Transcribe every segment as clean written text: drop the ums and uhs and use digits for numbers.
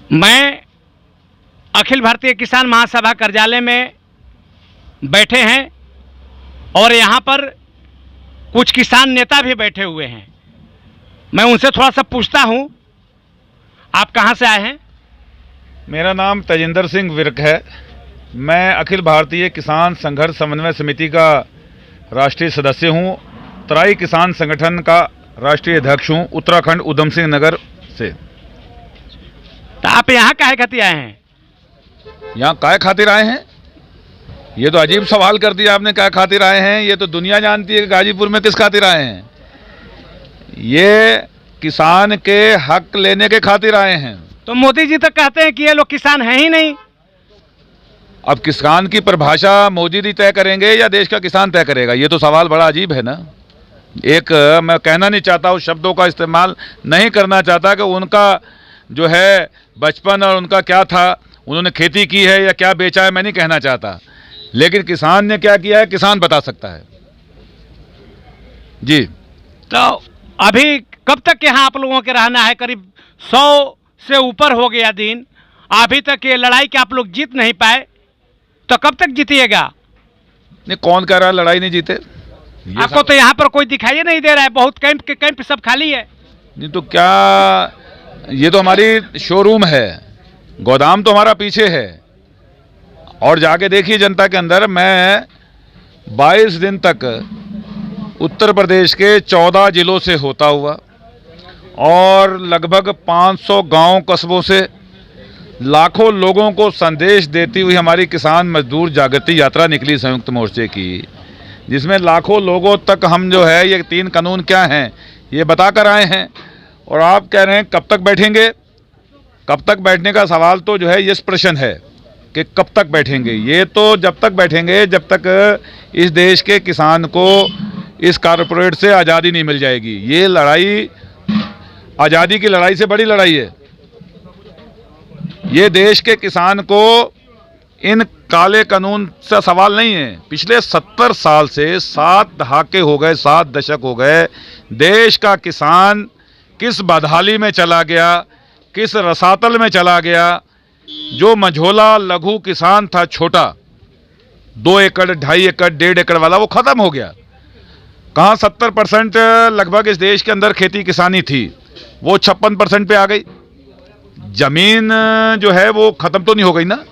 मैं अखिल भारतीय किसान महासभा कार्यालय में बैठे हैं और यहाँ पर कुछ किसान नेता भी बैठे हुए हैं। मैं उनसे थोड़ा सा पूछता हूँ, आप कहाँ से आए हैं? मेरा नाम तेजिंदर सिंह विर्क है। मैं अखिल भारतीय किसान संघर्ष समन्वय समिति का राष्ट्रीय सदस्य हूँ। तराई किसान संगठन का राष्ट्रीय अध्यक्ष हूँ, उत्तराखंड उधम सिंह नगर से। तो आप यहाँ काहे खातिर आए हैं? यहाँ काय खातिर आए हैं? ये तो अजीब सवाल कर दिया आपने, क्या खातिर आए हैं। ये तो दुनिया जानती है कि गाजीपुर में किस खातिर आए हैं। ये किसान के हक लेने के खातिर आए हैं। तो मोदी जी तो कहते हैं कि ये लोग किसान हैं ही नहीं। अब किसान की परिभाषा मोदी जी तय करेंगे या देश का किसान तय करेगा? ये तो सवाल बड़ा अजीब है ना। एक मैं कहना नहीं चाहता, उस शब्दों का इस्तेमाल नहीं करना चाहता कि उनका जो है बचपन और उनका क्या था, उन्होंने खेती की है या क्या बेचा है, मैं नहीं कहना चाहता। लेकिन किसान ने क्या किया है, किसान बता सकता है जी। तो अभी कब तक यहाँ आप लोगों के रहना है? करीब 100 से ऊपर हो गया दिन, अभी तक ये लड़ाई के आप लोग जीत नहीं पाए, तो कब तक जीतिएगा? नहीं, कौन कह रहा है लड़ाई नहीं जीते? आपको तो यहाँ पर कोई दिखाई नहीं दे रहा है, बहुत कैंप सब खाली है। नहीं तो क्या, ये तो हमारी शोरूम है, गोदाम तो हमारा पीछे है। और जाके देखिए जनता के अंदर, मैं 22 दिन तक उत्तर प्रदेश के 14 जिलों से होता हुआ और लगभग 500 गांव कस्बों से लाखों लोगों को संदेश देती हुई हमारी किसान मजदूर जागृति यात्रा निकली संयुक्त मोर्चे की, जिसमें लाखों लोगों तक हम जो है ये 3 कानून क्या हैं ये बताकर आए हैं। और आप कह रहे हैं कब तक बैठेंगे? कब तक बैठने का सवाल तो जो है ये प्रश्न है कि कब तक बैठेंगे। ये तो जब तक बैठेंगे जब तक इस देश के किसान को इस कारपोरेट से आज़ादी नहीं मिल जाएगी। ये लड़ाई आज़ादी की लड़ाई से बड़ी लड़ाई है। ये देश के किसान को इन काले कानून से सवाल नहीं है। पिछले 70 साल से 7 दहाके हो गए, 7 दशक हो गए, देश का किसान किस बदहाली में चला गया, किस रसातल में चला गया। जो मझोला लघु किसान था, छोटा 2 एकड़ 2.5 एकड़ 1.5 एकड़ वाला, वो खत्म हो गया। कहाँ 70% लगभग इस देश के अंदर खेती किसानी थी, वो 56% पे आ गई। जमीन जो है वो खत्म तो नहीं हो गई ना,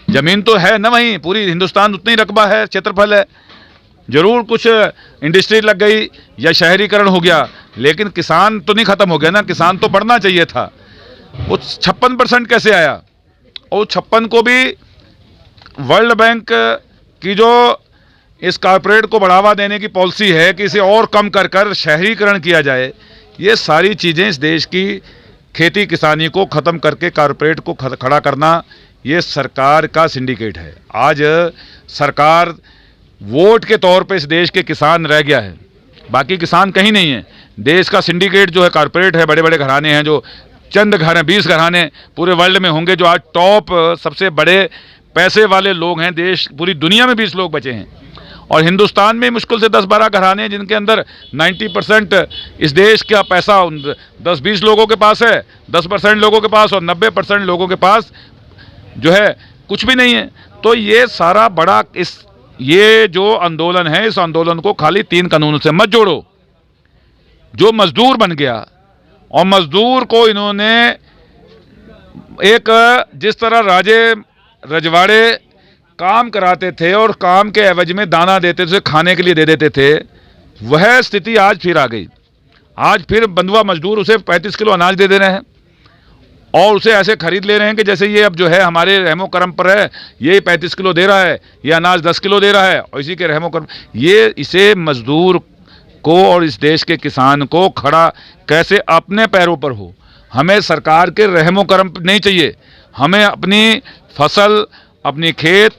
जमीन तो है ना, वहीं पूरी हिंदुस्तान उतना ही रकबा है, क्षेत्रफल है। जरूर कुछ इंडस्ट्री लग गई या शहरीकरण हो गया, लेकिन किसान तो नहीं खत्म हो गया ना। किसान तो बढ़ना चाहिए था। वो 56% कैसे आया? और 56 को भी वर्ल्ड बैंक की जो इस कारपोरेट को बढ़ावा देने की पॉलिसी है कि इसे और कम कर कर शहरीकरण किया जाए, ये सारी चीज़ें इस देश की खेती किसानी को ख़त्म करके कारपोरेट को खड़ा करना, ये सरकार का सिंडिकेट है। आज सरकार वोट के तौर पे इस देश के किसान रह गया है, बाकी किसान कहीं नहीं है। देश का सिंडिकेट जो है कारपोरेट है, बड़े बड़े घराने हैं, जो चंद घर हैं, 20 घराने पूरे वर्ल्ड में होंगे जो आज टॉप सबसे बड़े पैसे वाले लोग हैं। देश पूरी दुनिया में 20 लोग बचे हैं, और हिंदुस्तान में मुश्किल से 10-12 घराने हैं जिनके अंदर 90% इस देश का पैसा 10-20 लोगों के पास है, 10% लोगों के पास, और 90% लोगों के पास जो है कुछ भी नहीं है। तो ये सारा बड़ा ये जो आंदोलन है, इस आंदोलन को खाली 3 कानूनों से मत जोड़ो। जो मजदूर बन गया, और मजदूर को इन्होंने एक जिस तरह राजे रजवाड़े काम कराते थे और काम के एवज में दाना देते थे, खाने के लिए दे देते थे, वह स्थिति आज फिर आ गई। आज फिर बंधुआ मजदूर उसे 35 किलो अनाज दे रहे हैं, और उसे ऐसे खरीद ले रहे हैं कि जैसे ये अब जो है हमारे रहमो करम पर है, ये 35 किलो दे रहा है, ये अनाज 10 किलो दे रहा है, और इसी के रहमो करम ये इसे मजदूर को और इस देश के किसान को खड़ा कैसे अपने पैरों पर हो। हमें सरकार के रहमो करम नहीं चाहिए, हमें अपनी फसल, अपनी खेत,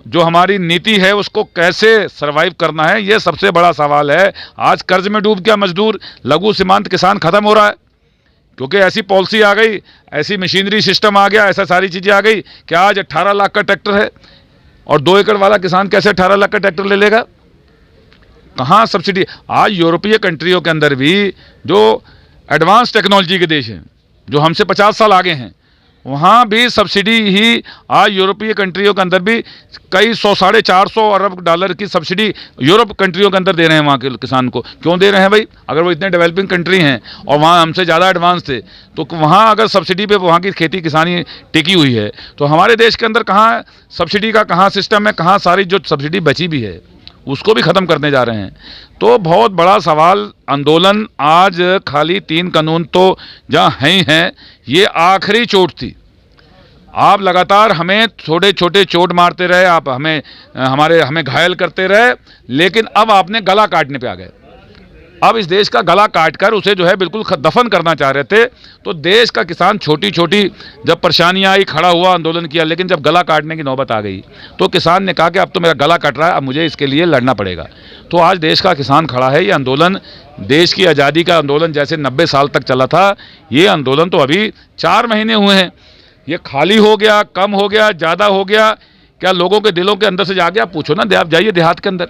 जो हमारी नीति है उसको कैसे सरवाइव करना है, ये सबसे बड़ा सवाल है। आज कर्ज में डूब गया मजदूर, लघु सीमांत किसान खत्म हो रहा है, क्योंकि ऐसी पॉलिसी आ गई, ऐसी मशीनरी सिस्टम आ गया, ऐसा सारी चीज़ें आ गई कि आज 18 लाख का ट्रैक्टर है, और 2 एकड़ वाला किसान कैसे 18 लाख का ट्रैक्टर ले लेगा? कहाँ सब्सिडी? आज यूरोपीय कंट्रियों के अंदर भी जो एडवांस टेक्नोलॉजी के देश हैं, जो हमसे 50 साल आगे हैं, वहाँ भी सब्सिडी ही, आज यूरोपीय कंट्रियों के अंदर भी कई 450 अरब डॉलर की सब्सिडी यूरोप कंट्रियों के अंदर दे रहे हैं वहाँ के किसान को। क्यों दे रहे हैं भाई? अगर वो इतने डेवलपिंग कंट्री हैं और वहाँ हमसे ज़्यादा एडवांस थे, तो वहाँ अगर सब्सिडी पे वहाँ की खेती किसानी टिकी हुई है, तो हमारे देश के अंदर कहाँ सब्सिडी का कहाँ सिस्टम है, कहाँ सारी जो सब्सिडी बची भी है उसको भी ख़त्म करने जा रहे हैं। तो बहुत बड़ा सवाल, आंदोलन आज खाली 3 कानून तो जहाँ हैं ही हैं, ये आखिरी चोट थी। आप लगातार हमें छोटे छोटे चोट मारते रहे, आप हमें घायल करते रहे, लेकिन अब आपने गला काटने पे आ गए। अब इस देश का गला काटकर उसे जो है बिल्कुल दफन करना चाह रहे थे। तो देश का किसान छोटी छोटी जब परेशानियां आई खड़ा हुआ, आंदोलन किया, लेकिन जब गला काटने की नौबत आ गई तो किसान ने कहा कि अब तो मेरा गला कट रहा है, अब मुझे इसके लिए लड़ना पड़ेगा। तो आज देश का किसान खड़ा है। ये आंदोलन देश की आज़ादी का आंदोलन जैसे 90 साल तक चला था, ये आंदोलन तो अभी 4 महीने हुए हैं। ये खाली हो गया, कम हो गया, ज़्यादा हो गया, क्या लोगों के दिलों के अंदर से जा गया? आप पूछो ना, आप जाइए देहात के अंदर,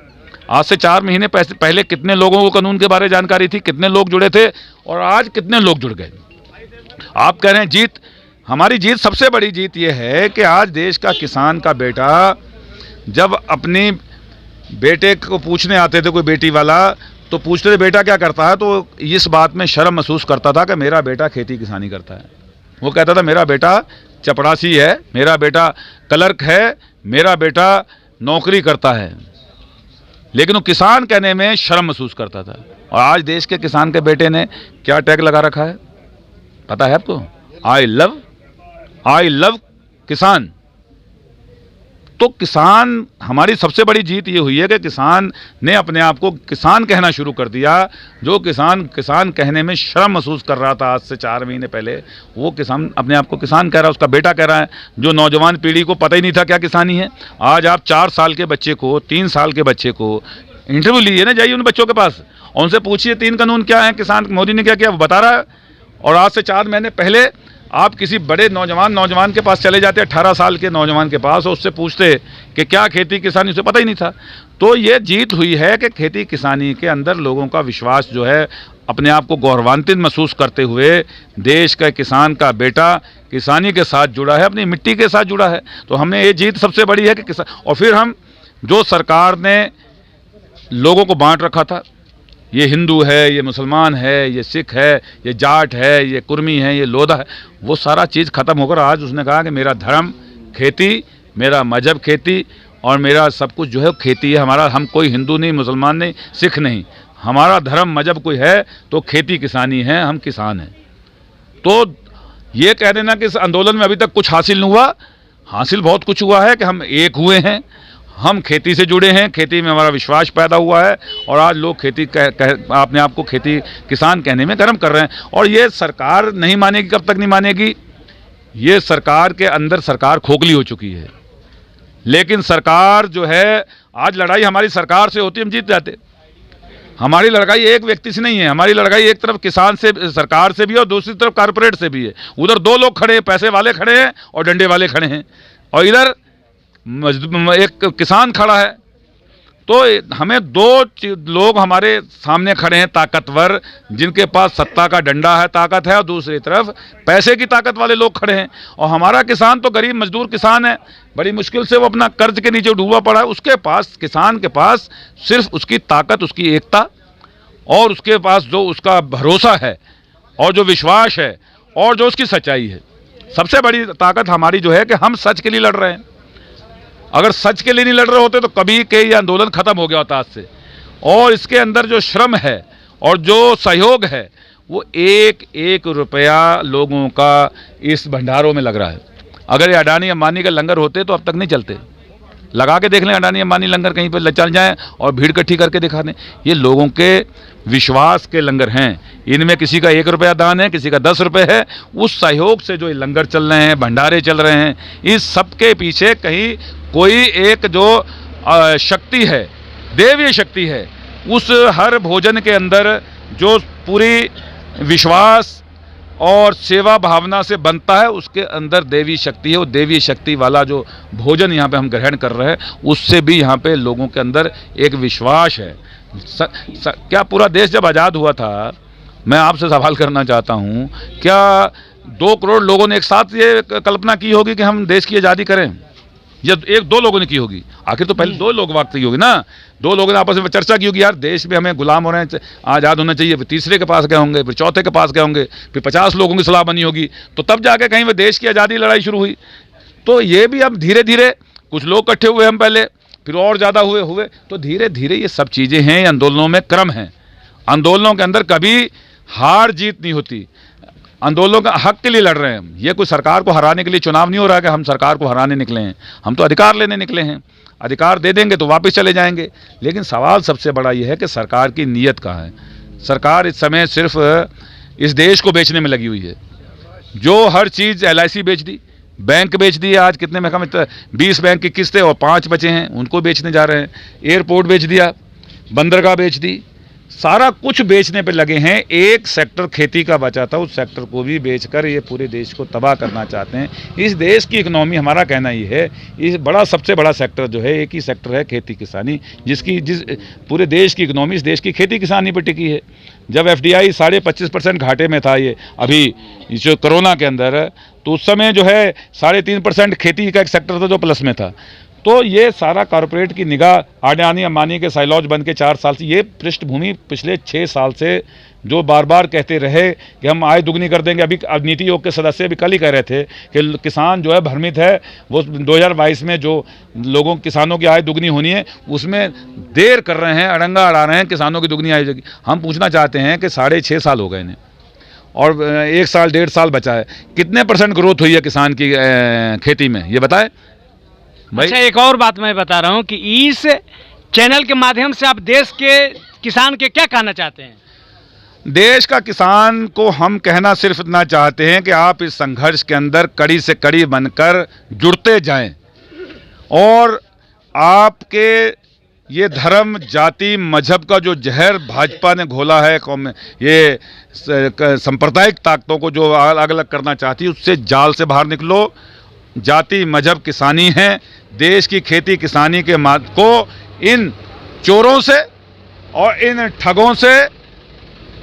आज से 4 महीने पहले कितने लोगों को कानून के बारे में जानकारी थी, कितने लोग जुड़े थे, और आज कितने लोग जुड़ गए। आप कह रहे हैं जीत, हमारी जीत, सबसे बड़ी जीत ये है कि आज देश का किसान का बेटा जब अपनी बेटे को पूछने आते थे, कोई बेटी वाला, तो पूछते थे बेटा क्या करता है, तो इस बात में शर्म महसूस करता था कि मेरा बेटा खेती किसानी करता है। वो कहता था मेरा बेटा चपड़ासी है, मेरा बेटा क्लर्क है, मेरा बेटा नौकरी करता है, लेकिन वो किसान कहने में शर्म महसूस करता था। और आज देश के किसान के बेटे ने क्या टैग लगा रखा है पता है आपको? आई लव किसान। तो किसान, हमारी सबसे बड़ी जीत ये हुई है कि किसान ने अपने आप को किसान कहना शुरू कर दिया। जो किसान कहने में शर्म महसूस कर रहा था आज से 4 महीने पहले, वो किसान अपने आप को किसान कह रहा है, उसका बेटा कह रहा है। जो नौजवान पीढ़ी को पता ही नहीं था क्या किसानी है, आज आप 4 साल के बच्चे को, 3 साल के बच्चे को इंटरव्यू लिए ना, जाइए उन बच्चों के पास और उनसे पूछिए 3 कानून क्या है, किसान मोदी ने क्या किया, वो बता रहा है। और आज से 4 महीने पहले आप किसी बड़े नौजवान के पास चले जाते, 18 साल के नौजवान के पास, और उससे पूछते कि क्या खेती किसानी, उसे पता ही नहीं था। तो ये जीत हुई है कि खेती किसानी के अंदर लोगों का विश्वास जो है, अपने आप को गौरवान्वित महसूस करते हुए देश का किसान का बेटा किसानी के साथ जुड़ा है, अपनी मिट्टी के साथ जुड़ा है। तो हमने ये जीत सबसे बड़ी है कि किसान। और फिर हम, जो सरकार ने लोगों को बांट रखा था, ये हिंदू है, ये मुसलमान है, ये सिख है, ये जाट है, ये कुर्मी है, ये लोधा है, वो सारा चीज़ ख़त्म होकर आज उसने कहा कि मेरा धर्म खेती, मेरा मजहब खेती, और मेरा सब कुछ जो है खेती है हमारा। हम कोई हिंदू नहीं, मुसलमान नहीं, सिख नहीं, हमारा धर्म मजहब कोई है तो खेती किसानी है, हम किसान हैं। तो ये कह देना कि इस आंदोलन में अभी तक कुछ हासिल नहीं हुआ, हासिल बहुत कुछ हुआ है कि हम एक हुए हैं, हम खेती से जुड़े हैं, खेती में हमारा विश्वास पैदा हुआ है, और आज लोग खेती अपने आप को खेती किसान कहने में गर्म कर रहे हैं। और ये सरकार नहीं मानेगी, कब तक नहीं मानेगी? ये सरकार के अंदर सरकार खोखली हो चुकी है। लेकिन सरकार जो है, आज लड़ाई हमारी सरकार से होती, हम जीत जाते। हमारी लड़ाई एक व्यक्ति से नहीं है, हमारी लड़ाई एक तरफ किसान से, सरकार से भी है, और दूसरी तरफ कारपोरेट से भी है। उधर 2 लोग खड़े हैं, पैसे वाले खड़े हैं और डंडे वाले खड़े हैं, और इधर एक किसान खड़ा है। तो हमें 2 लोग हमारे सामने खड़े हैं, ताकतवर, जिनके पास सत्ता का डंडा है, ताकत है, और दूसरी तरफ पैसे की ताकत वाले लोग खड़े हैं। और हमारा किसान तो गरीब मजदूर किसान है, बड़ी मुश्किल से वो अपना कर्ज के नीचे डूबा पड़ा है। उसके पास, किसान के पास सिर्फ उसकी ताकत, उसकी एकता, और उसके पास जो उसका भरोसा है, और जो विश्वास है, और जो उसकी सच्चाई है। सबसे बड़ी ताकत हमारी जो है कि हम सच के लिए लड़ रहे हैं। अगर सच के लिए नहीं लड़ रहे होते तो कभी के ये आंदोलन खत्म हो गया होता आज से। और इसके अंदर जो श्रम है और जो सहयोग है, वो 1-1 रुपया लोगों का इस भंडारों में लग रहा है। अगर ये अडानी अंबानी के लंगर होते तो अब तक नहीं चलते। लगा के देख लें अडानी अंबानी लंगर, कहीं पर चल जाएं और भीड़ इकट्ठी करके दिखा दें। ये लोगों के विश्वास के लंगर हैं। इनमें किसी का 1 रुपया दान है, किसी का 10 रुपये है। उस सहयोग से जो ये लंगर चल रहे हैं, भंडारे चल रहे हैं, इस सब के पीछे कहीं कोई एक जो शक्ति है, देवीय शक्ति है। उस हर भोजन के अंदर जो पूरी विश्वास और सेवा भावना से बनता है, उसके अंदर देवी शक्ति है। वो देवी शक्ति वाला जो भोजन यहाँ पे हम ग्रहण कर रहे हैं, उससे भी यहाँ पे लोगों के अंदर एक विश्वास है। क्या पूरा देश जब आज़ाद हुआ था, मैं आपसे सवाल करना चाहता हूँ, क्या 2 करोड़ लोगों ने एक साथ ये कल्पना की होगी कि हम देश की आज़ादी करें, या 1-2 लोगों ने की होगी? आखिर तो पहले 2 लोग बात की होगी ना, 2 लोगों ने आपस में चर्चा की होगी, यार देश में हमें गुलाम हो रहे हैं, आज़ाद होना चाहिए। फिर तीसरे के पास गए होंगे, फिर चौथे के पास गए होंगे, फिर 50 लोगों की सलाह बनी होगी, तो तब जाके कहीं वो देश की आज़ादी लड़ाई शुरू हुई। तो ये भी अब धीरे धीरे कुछ लोग इकट्ठे हुए, हम पहले, फिर और ज़्यादा हुए, तो धीरे धीरे ये सब चीज़ें हैं, आंदोलनों में क्रम है। आंदोलनों के अंदर कभी हार जीत नहीं होती, आंदोलनों का हक के लिए लड़ रहे हैं हम। ये कोई सरकार को हराने के लिए चुनाव नहीं हो रहा है कि हम सरकार को हराने निकले हैं, हम तो अधिकार लेने निकले हैं। अधिकार दे देंगे तो वापस चले जाएंगे। लेकिन सवाल सबसे बड़ा ये है कि सरकार की नीयत कहाँ है। सरकार इस समय सिर्फ इस देश को बेचने में लगी हुई है। जो हर चीज़ LIC बेच दी, बैंक बेच दिए, आज कितने में कम 20 बैंक की किस्तें और 5 बचे हैं, उनको बेचने जा रहे हैं। एयरपोर्ट बेच दिया, बंदरगाह बेच दी, सारा कुछ बेचने पे लगे हैं। एक सेक्टर खेती का बचा था, उस सेक्टर को भी बेचकर ये पूरे देश को तबाह करना चाहते हैं। इस देश की इकनॉमी, हमारा कहना ये है, इस सबसे बड़ा सेक्टर जो है, एक ही सेक्टर है, खेती किसानी, जिस पूरे देश की इकनॉमी इस देश की खेती किसानी पर टिकी है। जब FDI 25.5% घाटे में था, ये अभी जो कोरोना के अंदर, तो उस समय जो है 3.5% खेती का एक सेक्टर था जो प्लस में था। तो ये सारा कॉरपोरेट की निगाह अडानी अंबानी के साइलॉज बन के 4 साल से, ये पृष्ठभूमि पिछले 6 साल से जो बार बार कहते रहे कि हम आय दुगनी कर देंगे। अभी नीति आयोग के सदस्य भी कल ही कह रहे थे कि किसान जो है भ्रमित है, वो 2022 में जो किसानों की आय दुगनी होनी है उसमें देर कर रहे हैं, अड़ंगा अड़ा रहे हैं, किसानों की दुगनी आय होगी। हम पूछना चाहते हैं कि 6.5 साल हो गए इन्हें और 1 साल 1.5 साल बचा है, कितने % ग्रोथ हुई है किसान की खेती में, ये बताएं भाई। अच्छा, एक और बात मैं बता रहा हूं कि इस चैनल के माध्यम से आप देश के किसान के क्या कहना चाहते हैं? देश का किसान को हम कहना सिर्फ इतना चाहते हैं कि आप इस संघर्ष के अंदर कड़ी से कड़ी बनकर जुड़ते जाएं और आपके ये धर्म, जाति, मजहब का जो जहर भाजपा ने घोला है, ये सांप्रदायिक ताकतों को जो अलग अलग करना चाहती है, उससे जाल से बाहर निकलो। जाति, मजहब, किसानी है। देश की खेती किसानी के को इन चोरों से और इन ठगों से,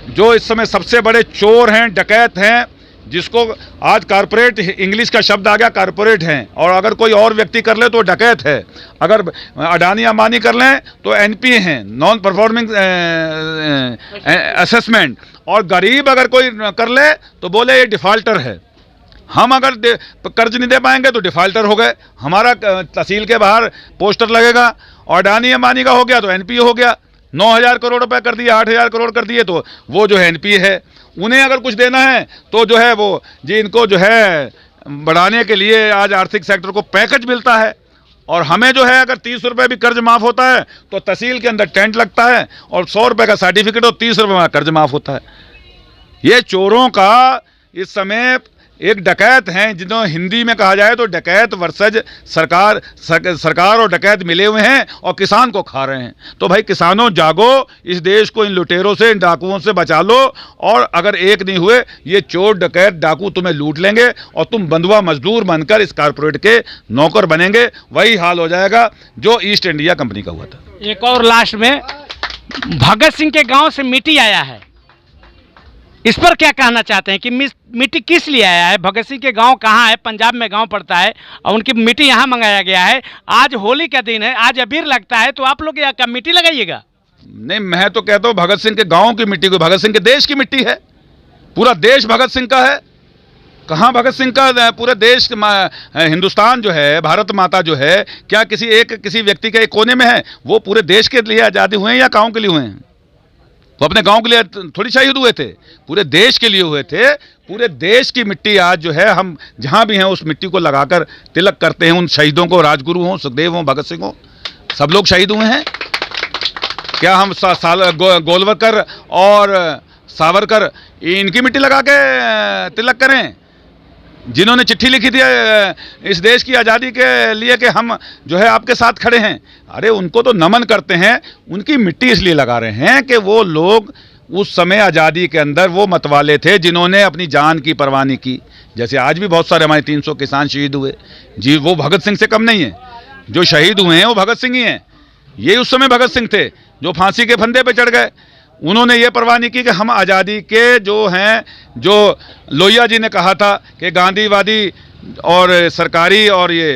जो इस समय सबसे बड़े चोर हैं, डकैत हैं, जिसको आज कारपोरेट, इंग्लिश का शब्द आ गया कारपोरेट हैं, और अगर कोई और व्यक्ति कर ले तो डकैत है, अगर अडानी अंबानी कर लें तो NPA हैं, नॉन परफॉर्मिंग असेसमेंट, और गरीब अगर कोई कर ले तो बोले ये डिफाल्टर है। हम अगर कर्ज नहीं दे पाएंगे तो डिफाल्टर हो गए, हमारा तहसील के बाहर पोस्टर लगेगा। और अडानी अंबानी का हो गया तो NPA हो गया, 9,000 करोड़ रुपए कर दिए, 8,000 करोड़ कर दिए, तो वो जो है NPA है। उन्हें अगर कुछ देना है तो जो है वो जी इनको जो है बढ़ाने के लिए आज आर्थिक सेक्टर को पैकेज मिलता है, और हमें जो है अगर 30 रुपये भी कर्ज माफ़ होता है तो तहसील के अंदर टेंट लगता है, और 100 रुपये का सर्टिफिकेट और 30 रुपये में कर्ज माफ़ होता है। ये चोरों का इस समय एक डकैत हैं, जिन्होंने हिंदी में कहा जाए तो डकैत वर्सेज सरकार और डकैत मिले हुए हैं और किसान को खा रहे हैं। तो भाई किसानों जागो, इस देश को इन लुटेरों से, इन डाकुओं से बचा लो, और अगर एक नहीं हुए ये चोर डकैत डाकू तुम्हें लूट लेंगे और तुम बंधुआ मजदूर बनकर इस कारपोरेट के नौकर बनेंगे। वही हाल हो जाएगा जो ईस्ट इंडिया कंपनी का हुआ था। एक और लास्ट में, भगत सिंह के गाँव से मिट्टी आया है, इस पर क्या कहना चाहते हैं कि मिट्टी किस लिए आया है? भगत सिंह के गांव कहाँ है? पंजाब में गांव पड़ता है, और उनकी मिट्टी यहाँ मंगाया गया है। आज होली का दिन है, आज अबीर लगता है, तो आप लोग यहाँ का मिट्टी लगाइएगा? नहीं, मैं तो कहता हूँ भगत सिंह के गांव की मिट्टी को, भगत सिंह के देश की मिट्टी है, पूरा देश भगत सिंह का है। कहाँ भगत सिंह का? पूरे देश, हिंदुस्तान जो है, भारत माता जो है, क्या किसी व्यक्ति के एक कोने में है? वो पूरे देश के लिए आज़ादी हुए हैं या गाँव के लिए हुए हैं? वो अपने गांव के लिए थोड़ी शहीद हुए थे, पूरे देश के लिए हुए थे। पूरे देश की मिट्टी आज जो है, हम जहां भी हैं उस मिट्टी को लगाकर तिलक करते हैं उन शहीदों को, राजगुरु हों, सुखदेव हों, भगत सिंह हों, सब लोग शहीद हुए हैं। क्या हम गोलवलकर और सावरकर इनकी मिट्टी लगा के तिलक करें, जिन्होंने चिट्ठी लिखी थी इस देश की आज़ादी के लिए कि हम जो है आपके साथ खड़े हैं? अरे उनको तो नमन करते हैं, उनकी मिट्टी इसलिए लगा रहे हैं कि वो लोग उस समय आज़ादी के अंदर वो मतवाले थे जिन्होंने अपनी जान की परवाह नहीं की। जैसे आज भी बहुत सारे हमारे 300 किसान शहीद हुए जी, वो भगत सिंह से कम नहीं है। जो शहीद हुए हैं वो भगत सिंह ही हैं। ये उस समय भगत सिंह थे जो फांसी के फंदे पे चढ़ गए। उन्होंने ये परवाह नहीं की कि हम आज़ादी के जो हैं, जो लोहिया जी ने कहा था कि गांधीवादी और सरकारी और ये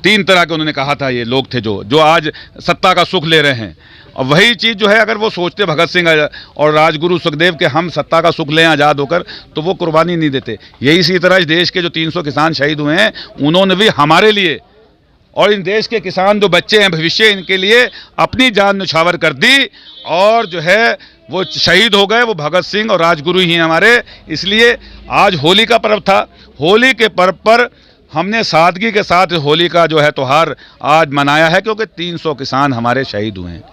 3 तरह के उन्होंने कहा था, ये लोग थे जो आज सत्ता का सुख ले रहे हैं। और वही चीज़ जो है, अगर वो सोचते भगत सिंह और राजगुरु सुखदेव के हम सत्ता का सुख लें आज़ाद होकर, तो वो कुर्बानी नहीं देते। यही इसी तरह इस देश के जो 300 किसान शहीद हुए हैं, उन्होंने भी हमारे लिए और इन देश के किसान जो बच्चे हैं भविष्य, इनके लिए अपनी जान न्यौछावर कर दी और जो है वो शहीद हो गए। वो भगत सिंह और राजगुरु ही हैं हमारे। इसलिए आज होली का पर्व था। होली के पर्व पर हमने सादगी के साथ होली का जो है त्यौहार आज मनाया है, क्योंकि 300 किसान हमारे शहीद हुए हैं।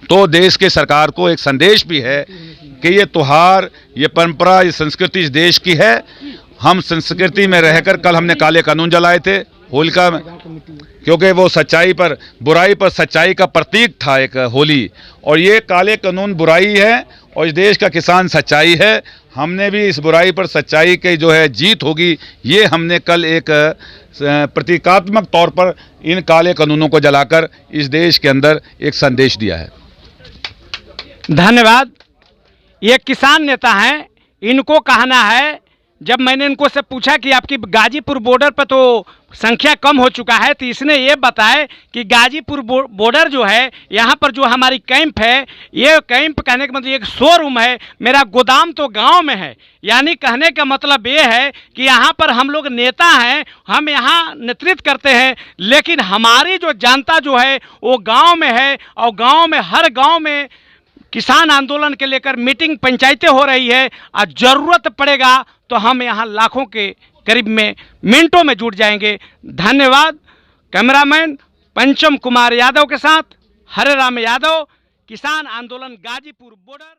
तो देश के सरकार को एक संदेश भी है कि ये त्यौहार, ये परंपरा, ये संस्कृति इस देश की है। हम संस्कृति में रहकर, कल हमने काले कानून जलाए थे होलिका में, क्योंकि वो सच्चाई पर, बुराई पर सच्चाई का प्रतीक था एक होली। और ये काले कानून बुराई है और इस देश का किसान सच्चाई है। हमने भी इस बुराई पर सच्चाई की जो है जीत होगी, ये हमने कल एक प्रतीकात्मक तौर पर इन काले कानूनों को जलाकर इस देश के अंदर एक संदेश दिया है। धन्यवाद। ये किसान नेता हैं, इनको कहना है, जब मैंने इनको से पूछा कि आपकी गाजीपुर बॉर्डर पर तो संख्या कम हो चुका है, तो इसने ये बताया कि गाजीपुर बॉर्डर जो है, यहाँ पर जो हमारी कैंप है, ये कैंप कहने का मतलब एक शोरूम है, मेरा गोदाम तो गांव में है। यानी कहने का मतलब ये है कि यहाँ पर हम लोग नेता हैं, हम यहाँ नेतृत्व करते हैं, लेकिन हमारी जो जनता जो है वो गाँव में है। और गाँव में, हर गाँव में किसान आंदोलन के लेकर मीटिंग, पंचायतें हो रही है। और ज़रूरत पड़ेगा तो हम यहाँ लाखों के करीब में मिनटों में जुट जाएंगे। धन्यवाद। कैमरामैन पंचम कुमार यादव के साथ हरे राम यादव, किसान आंदोलन गाजीपुर बॉर्डर।